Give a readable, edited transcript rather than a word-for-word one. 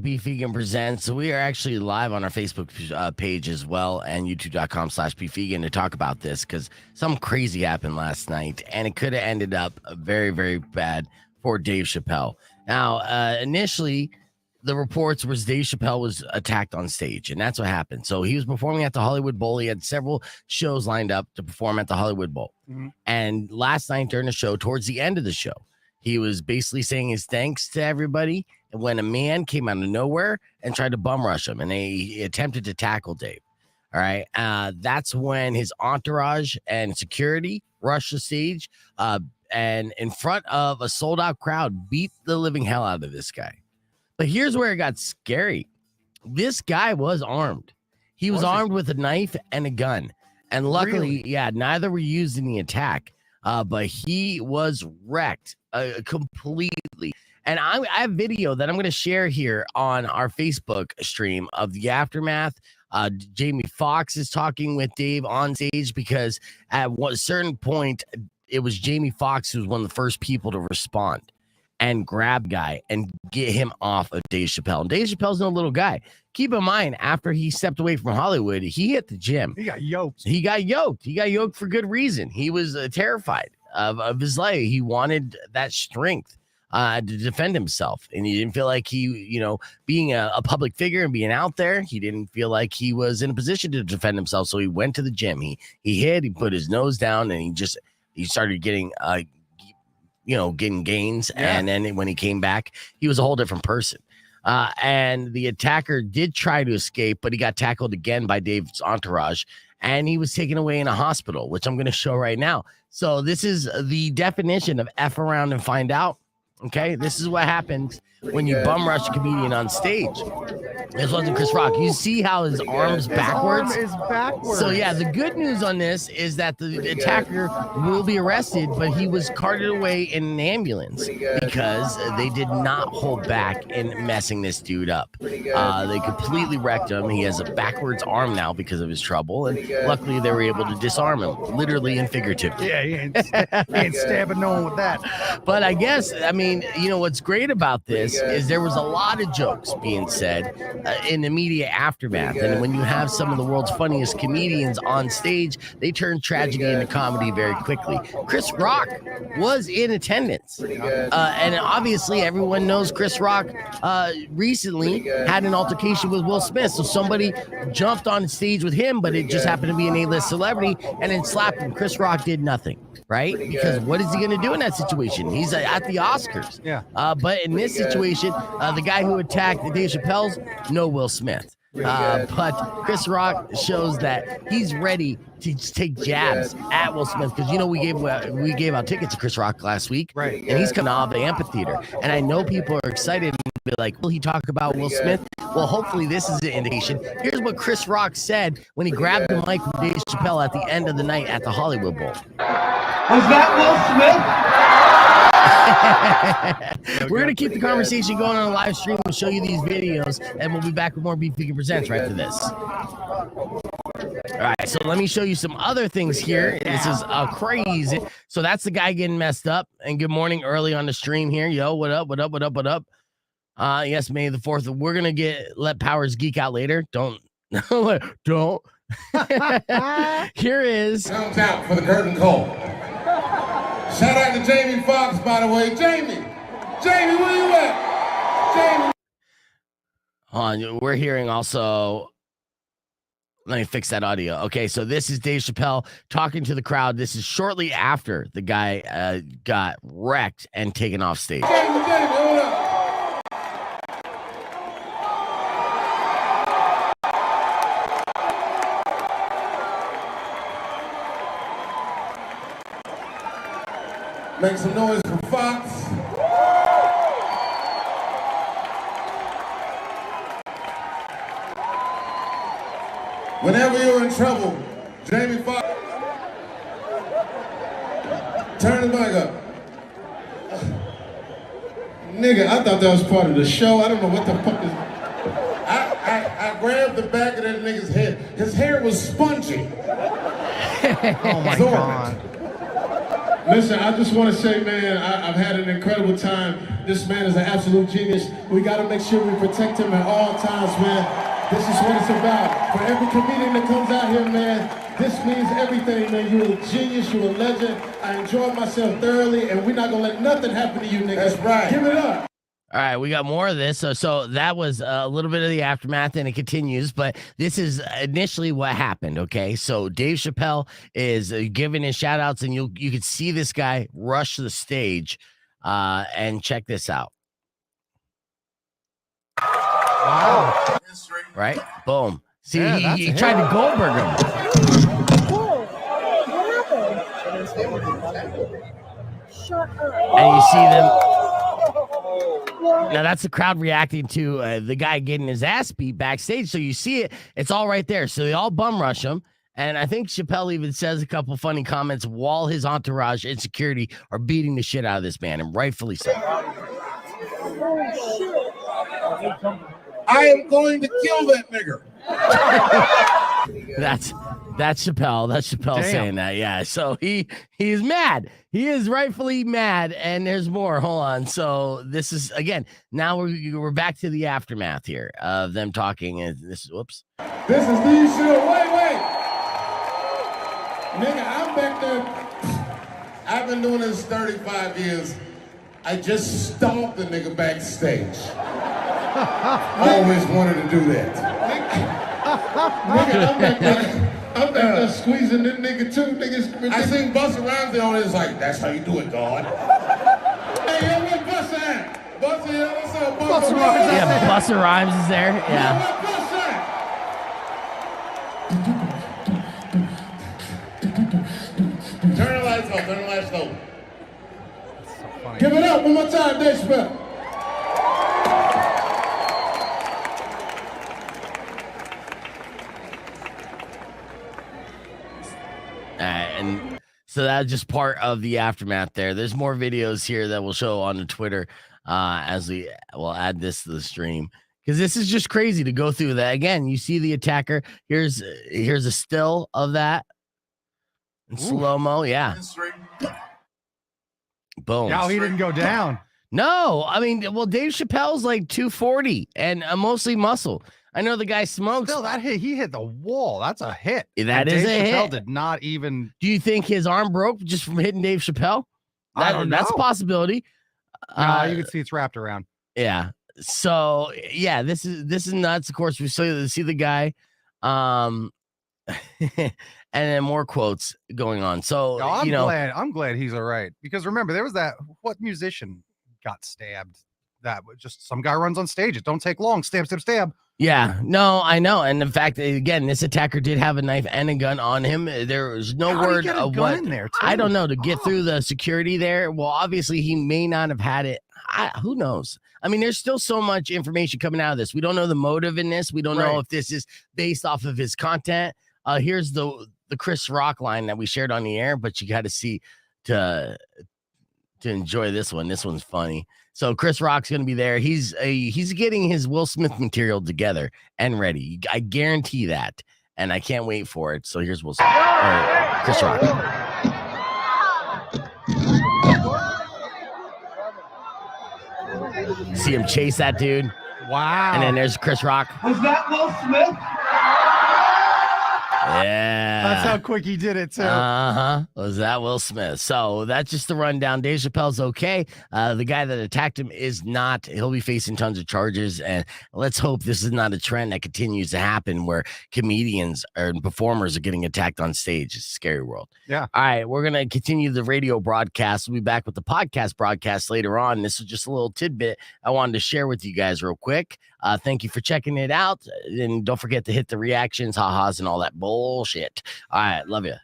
Beef Vegan Presents. We are actually live on our Facebook page as well and youtube.com/Beef Vegan to talk about this because something crazy happened last night and it could have ended up very, very bad for Dave Chappelle. Now, initially, the reports was Dave Chappelle was attacked on stage, and that's what happened. So he was performing at the Hollywood Bowl. He had several shows lined up to perform at the Hollywood Bowl. Mm-hmm. And last night during the show, towards the end of the show, he was basically saying his thanks to everybody when a man came out of nowhere and tried to bum rush him, and they attempted to tackle Dave. All right. That's when his entourage and security rushed the stage and in front of a sold-out crowd beat the living hell out of this guy. But here's where it got scary. This guy was armed. He was armed with a knife and a gun. And luckily, neither were used in the attack. But he was wrecked completely. And I have video that I'm going to share here on our Facebook stream of the aftermath. Jamie Foxx is talking with Dave on stage because at a certain point, it was Jamie Foxx who was one of the first people to respond and grab guy and get him off of Dave Chappelle. And Dave Chappelle's no little guy. Keep in mind, after he stepped away from Hollywood, he hit the gym. He got yoked. He got yoked for good reason. He was terrified of his life. He wanted that strength to defend himself. And he didn't feel like he, being a public figure and being out there, he didn't feel like he was in a position to defend himself. So he went to the gym. He hid, he put his nose down, and he started getting getting gains. Yeah. And then when he came back, he was a whole different person. And the attacker did try to escape, but he got tackled again by Dave's entourage, and he was taken away in a hospital, which I'm going to show right now. So this is the definition of F around and find out. Okay, this is what happens when you bum rush a comedian on stage. This wasn't Chris Rock. You see how his arm's backwards? His arm is backwards. So yeah, the good news on this is that the attacker will be arrested, but he was carted away in an ambulance because they did not hold back in messing this dude up. They completely wrecked him. He has a backwards arm now because of his trouble, and luckily they were able to disarm him, literally and figuratively. Yeah, he ain't stabbing no one with that. But I guess, what's great about this is there was a lot of jokes being said in the media aftermath. And when you have some of the world's funniest comedians on stage, they turn tragedy into comedy very quickly. Chris Rock was in attendance. And obviously everyone knows Chris Rock recently had an altercation with Will Smith. So somebody jumped on stage with him, but it just happened to be an A-list celebrity and then slapped him. Chris Rock did nothing. Right? Because what is he going to do in that situation? He's at the Oscars. Yeah. But in this situation, the guy who attacked Dave Chappelle's, no Will Smith. But Chris Rock shows that he's ready to take jabs at Will Smith because we gave out tickets to Chris Rock last week, right? And he's coming out of the amphitheater, and I know people are excited to be like, will he talk about Will Smith? Well, hopefully this is an indication. Here's what Chris Rock said when he grabbed the mic from Dave Chappelle at the end of the night at the Hollywood Bowl. Was that Will Smith? We're going to keep the conversation going on a live stream. We'll show you these videos, and we'll be back with more Beef Vegan Presents right after this. All right, so let me show you some other things here. This is crazy. So that's the guy getting messed up. And good morning early on the stream here. Yo, what up, what up, what up, what up? Yes, May the 4th. We're going to let Powers geek out later. Don't. Here is. Comes out for the curtain call. Shout out to Jamie Foxx, by the way. Jamie, where you at? Jamie. We're hearing also. Let me fix that audio. Okay, so this is Dave Chappelle talking to the crowd. This is shortly after the guy got wrecked and taken off stage. Jamie, hold up. Make some noise for Fox. Whenever you're in trouble, Jamie Foxx, turn the mic up. Nigga, I thought that was part of the show. I don't know what the fuck is. I grabbed the back of that nigga's head. His hair was spongy. Oh my God. Listen, I just want to say, man, I've had an incredible time. This man is an absolute genius. We got to make sure we protect him at all times, man. This is what it's about. For every comedian that comes out here, man, this means everything, man. You're a genius, you're a legend. I enjoyed myself thoroughly, and we're not going to let nothing happen to you, niggas. That's right. Give it up. All right, we got more of this. So that was a little bit of the aftermath, and it continues. But this is initially what happened. Okay, so Dave Chappelle is giving his shout outs, and you can see this guy rush the stage. And check this out. Wow. Right? Boom. See, Yeah, he tried to Goldberg him. Shut up. And you see them. Now that's the crowd reacting to the guy getting his ass beat backstage. So you see it, it's all right there. So they all bum rush him. And I think Chappelle even says a couple funny comments while his entourage and security are beating the shit out of this man, and rightfully so. I am going to kill that nigger. That's Chappelle. That's Chappelle saying that. Yeah. So he's mad. He is rightfully mad. And there's more. Hold on. So this is again. Now we're back to the aftermath here of them talking. And this whoops. This is the shit. Wait. Nigga, I'm back there. I've been doing this 35 years. I just stomped the nigga backstage. I always wanted to do that. Nigga, I'm back there squeezing this nigga too. Niggas, I seen Busta Rhymes on it. It's like, that's how you do it, God. Hey, yo, where Busta at? Busta, yo, what's up, Busta Rhymes? Yeah, Busta Rhymes is there. Yeah. Where Busta at? Turn the lights off. Turn the lights off. So funny. Give it up one more time, Dave Chappelle. And so that's just part of the aftermath there. There's more videos here that we'll show on the Twitter as we will add this to the stream, because this is just crazy to go through that. Again, you see the attacker. Here's a still of that in slow-mo. Yeah. Boom. Now he didn't go down. No, I mean, well, Dave Chappelle's like 240 and mostly muscle. I know the guy smokes. Still, that hit, he hit the wall. That's a hit. That and is Dave a Chappelle hit. Did not even. Do you think his arm broke just from hitting Dave Chappelle? I don't That's a know. possibility. You can see it's wrapped around. Yeah. So yeah, this is nuts. Of course, we see the guy, and then more quotes going on. So No, I'm glad he's all right, because remember there was what musician got stabbed? That was just some guy runs on stage. It don't take long. Stab. Yeah, no, I know. And in fact, again, this attacker did have a knife and a gun on him. There was no How'd he word get a of gun what in there, too? I don't know to get through the security there. Well, obviously he may not have had it. Who knows? I mean, there's still so much information coming out of this. We don't know the motive in this. We don't know if this is based off of his content. Here's the Chris Rock line that we shared on the air, but you got to see to enjoy this one. This one's funny. So Chris Rock's going to be there. He's getting his Will Smith material together and ready. I guarantee that, and I can't wait for it. So here's Will Smith, or Chris Rock. See him chase that dude, Wow. and then there's Chris Rock. Was that Will Smith? Yeah, That's how quick he did it too. Was that Will Smith? So that's just the rundown. Dave Chappelle's okay. The guy that attacked him is not. He'll be facing tons of charges, and let's hope this is not a trend that continues to happen where comedians or performers are getting attacked on stage. It's a scary world. Yeah. All right, we're gonna continue the radio broadcast. We'll be back with the podcast broadcast later on. This is just a little tidbit I wanted to share with you guys real quick. Thank you for checking it out, and don't forget to hit the reactions, ha-has, and all that bullshit. All right, love you.